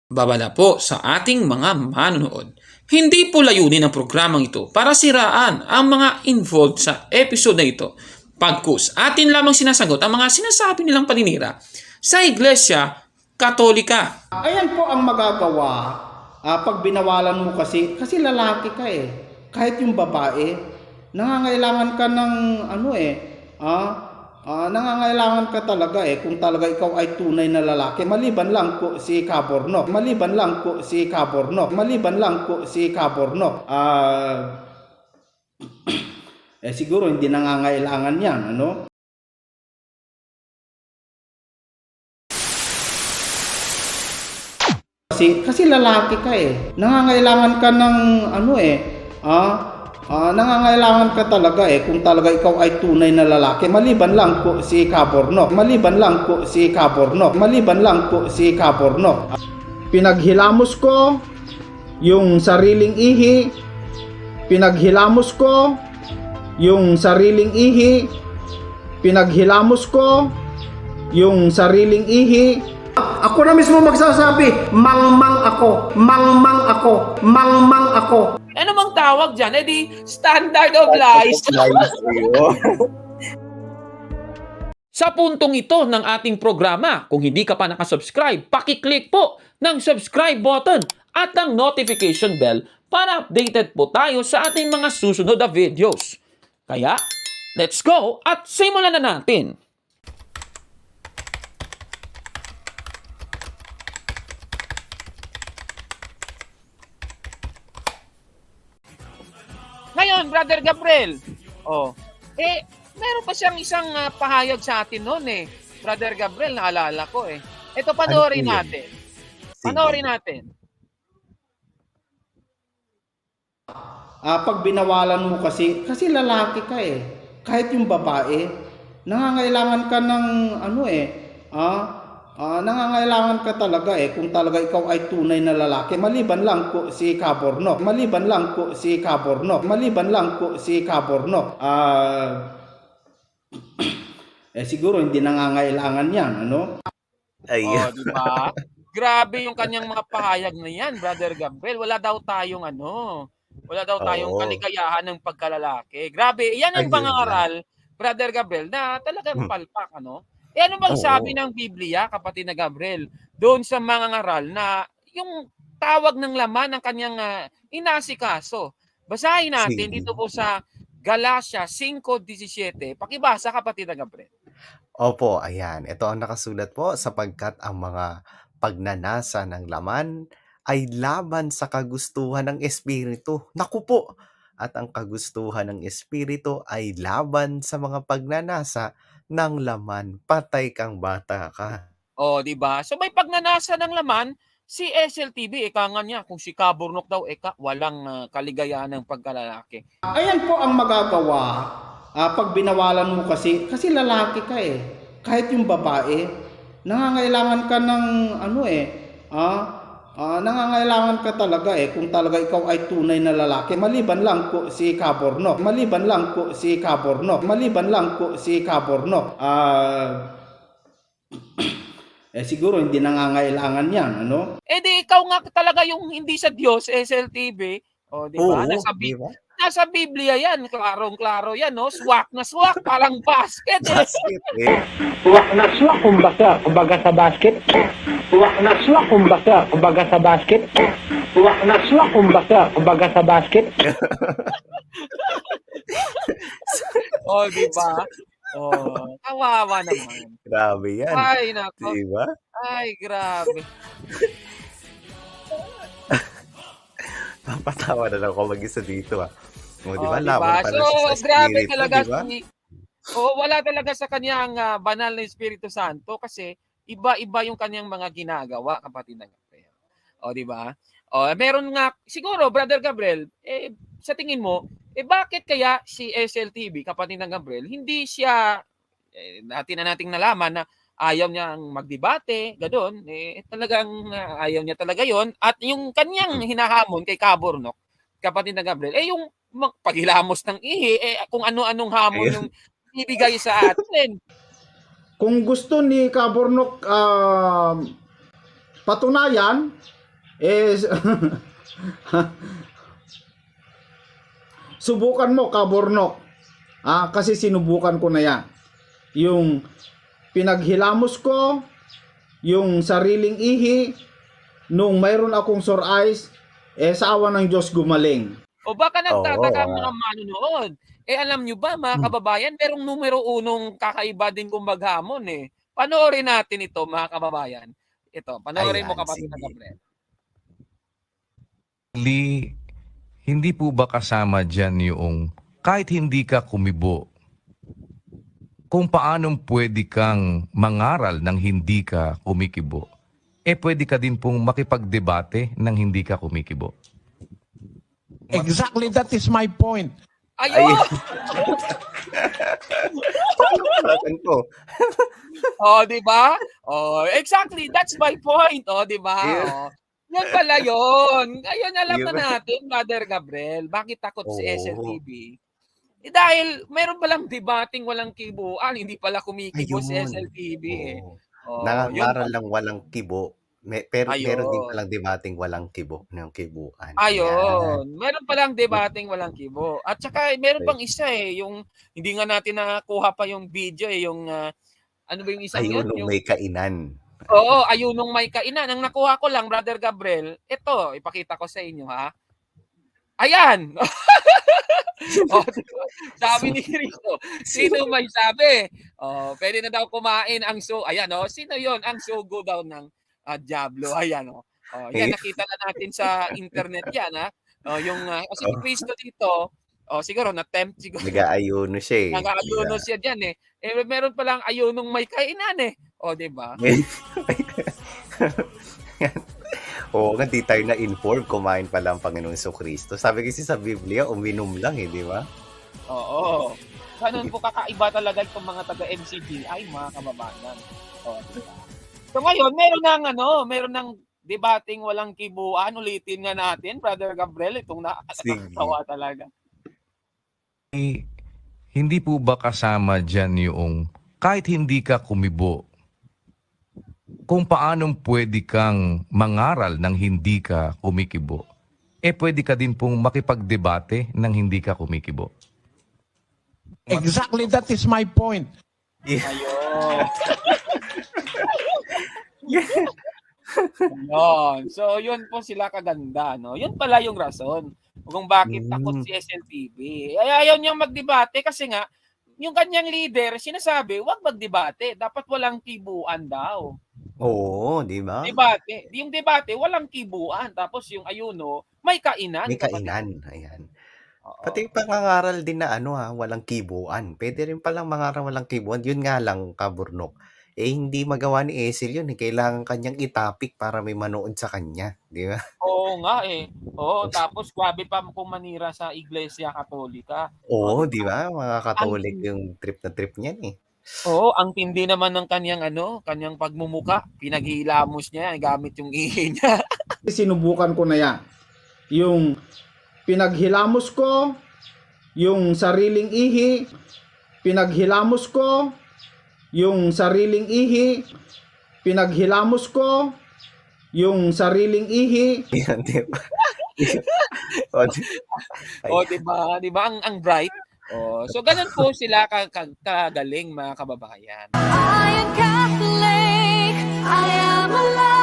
Babala po sa ating mga manonood. Hindi po layunin ng programang ito para siraan ang mga involved sa episode na ito. Pagkus, atin lamang sinasagot ang mga sinasabi nilang paninira sa Iglesia Katolika. Ayan po ang magagawa pag binawalan mo kasi lalaki ka eh. Kahit yung babae, nangangailangan ka ng nangangailangan ka talaga eh kung talaga ikaw ay tunay na lalaki. Maliban lang po si Kabornok. Maliban lang po si Kabornok. Maliban lang po si Kabornok. Siguro hindi nangangailangan yan, ano? Kasi lalaki ka eh. Nangangailangan ka ng nangangailangan ka talaga eh kung talaga ikaw ay tunay na lalaki. Maliban lang po si Kabornok. Maliban lang po si Kabornok. Maliban lang po si Kabornok. Pinaghilamos ko yung sariling ihi. Pinaghilamos ko yung sariling ihi. Pinaghilamos ko yung sariling ihi. Ako na mismo magsasabi, mangmang ako, mangmang ako, mangmang ako. Ano mang tawag dyan? Di standard of lies. Sa puntong ito ng ating programa, kung hindi ka pa nakasubscribe, pakiclick po ng subscribe button at ang notification bell para updated po tayo sa ating mga susunod na videos. Kaya, let's go at simulan na natin! Ngayon, Brother Gabriel, meron pa siyang isang pahayag sa atin noon eh. Brother Gabriel, naalala ko eh. Ito, panoorin natin. Panoorin natin. Pag binawalan mo kasi lalaki ka eh. Kahit yung babae, nangangailangan ka ng nangangailangan ka talaga eh kung talaga ikaw ay tunay na lalaki. Maliban lang po si Kabornok. Maliban lang po si Kabornok. Maliban lang po si Kabornok. Siguro hindi nangangailangan yan, ano? Diba? Grabe yung kanyang mga pahayag na yan, Brother Gabriel. Wala daw tayong kaligayahan ng pagkalalaki. Grabe, yan ang pangangaral, Brother Gabriel, na talagang palpak, ano? Ano bang sabi ng Biblia, kapatid na Gabriel, doon sa mga ngaral na yung tawag ng laman ng kanyang inasikaso? Basahin natin dito po sa Galatia 5:17. Pakibasa, kapatid na Gabriel. Opo, ayan. Ito ang nakasulat po, sapagkat ang mga pagnanasa ng laman ay laban sa kagustuhan ng Espiritu. Naku po! At ang kagustuhan ng Espiritu ay laban sa mga pagnanasa ng laman. Patay kang bata ka. Di ba? So may pagnanasa ng laman si SLTV, ika nga niya, kung si Kabornok daw, walang kaligayahan ng pagkalalaki. Ayan po ang magagawa pag binawalan mo kasi lalaki ka eh. Kahit yung babae, nangangailangan ka ng nangangailangan ka talaga eh kung talaga ikaw ay tunay na lalaki. Maliban lang po si Kabornok. Maliban lang po si Kabornok. Maliban lang po si Kabornok. Siguro hindi nangangailangan yan, ano? Di ikaw nga talaga yung hindi sa Diyos, SLTV. Di ba? Nasa Biblia yan, klarong-klaro yan, no? Swak na swak, parang basket. Basket eh. Swak na swak, kumbaga sa basket. Swak na swak, kumbaga sa basket. Swak na swak, kumbaga sa basket. Di ba? Kawawa naman. Grabe yan. Ay, nako. Diba? Ay, grabe. Papatawa na lang ako mag-isa dito diba? Diba? Laban pala siya sa grabe Espiritu, talaga diba? wala talaga sa kanyang banal na Espiritu Santo kasi iba-iba yung kanyang mga ginagawa, kapatid na Gabriel. Diba? Meron nga, siguro, Brother Gabriel, sa tingin mo, bakit kaya si SLTV, kapatid ng Gabriel, hindi siya, nating nalaman na ayaw niyang magdebate, gano'n, talagang ayaw niya talaga yon. At yung kanyang hinahamon kay Kabornok, kapatid ng Gabriel, yung paghilamos ng ihi, kung ano-anong hamon yung ibigay sa atin. Kung gusto ni Kabornok patunayan Eh, subukan mo, Kaburnok. Kasi sinubukan ko na yan. Yung pinaghilamos ko, yung sariling ihi, nung mayroon akong sore eyes, sa awa ng Diyos gumaling. O baka nagtataka ang Oo, mga manonood. Alam nyo ba mga kababayan, merong numero unong kakaiba din kung maghamon eh. Panoorin natin ito mga kababayan. Ito, panoorin mo ayan, kapatid na sige. Gabriel. Hindi po ba kasama dyan yung kahit hindi ka kumibo, kung paanong pwede kang mangaral ng hindi ka kumikibo, pwede ka din pong makipagdebate ng hindi ka kumikibo. Exactly, that is my point. Ayun! Pakinggan ko. Di ba? Exactly, that's my point. Di ba? Yeah. Yan pala yun. Ngayon alam na Diba? natin, Brother Gabriel, bakit takot si Oo. SLTV? Dahil meron palang debating walang kibuan, hindi pala kumikibo si Ayun. SLTV eh. Oo. Yun Nangangaral pala. lang walang kibo. Pero meron din Ayun. palang debating walang kibo, ng kibuan. Ayan. Ayun. Meron palang debating walang kibo. At saka meron pang isa yung hindi nga natin nakuha pa yung video yung ano ba yung isang yun? Ayun, Yung may kainan. Oo, ayunong may kainan. Ang nakuha ko lang, Brother Gabriel, ito, ipakita ko sa inyo ha. Ayan. Diba? Sabi ni Cristo, sino may sabi? Pwede na daw kumain ang ayan sino 'yon? Ang sugo daw ng Diablo. Ayan yan nakita na natin sa internet yan ha. Yung kasi si Cristo dito, siguro na-tempt siguro. Nag-aayuno siya eh. Nag-aayuno siya diyan eh. Meron palang ayunong may kainan eh. 'Di ba? Oo, nga di tayo na-inform, kumain pala ang Panginoong Jesucristo. Sabi kasi sa Biblia, uminom lang di ba? Oo. Ganun po kakaiba talaga itong mga taga-MCGI, mga kababayan. Diba? So ngayon, meron ng debating walang kibuan. Ulitin nga natin, Brother Gabriel, itong nakakatawa talaga. Hindi po ba kasama dyan yung kahit hindi ka kumibo, kung paanong pwede kang mangaral ng hindi ka kumikibo, pwede ka din pong makipagdebate ng hindi ka kumikibo. Exactly, that is my point. Ayun. Ayun. So, yun po sila kaganda, no? Yun pala yung rason kung bakit takot si SLTV. Ayaw niyang magdebate kasi nga, yung kanyang leader, sinasabi, huwag magdebate. Dapat walang kibuan daw. Oo, di ba? Debate. Yung debate, walang kibuan. Tapos yung ayuno, may kainan. May kainan. Ayan. Oo. Pati pangangaral din na walang kibuan. Pwede rin palang mangaral walang kibuan. Yun nga lang, Kaburnok. Hindi magawa ni Esil yun. Kailangan kanyang itapik para may manood sa kanya. Di ba? Oo nga eh. Oo, tapos grabe pa kung manira sa Iglesia Katolika. Oo, di ba? Mga Katolik yung trip na trip niyan eh. Oo, ang tindi naman ng kanyang pagmumuka. Pinaghilamos niya yan gamit yung ihi niya. Sinubukan ko na yan. Yung pinaghilamos ko, yung sariling ihi, pinaghilamos ko, yung sariling ihi, pinaghilamos ko, yung sariling ihi. Yan, di ba? Di ba ang bright? So ganun po sila kagaling mga kababayan. I am Catholic, I am alive.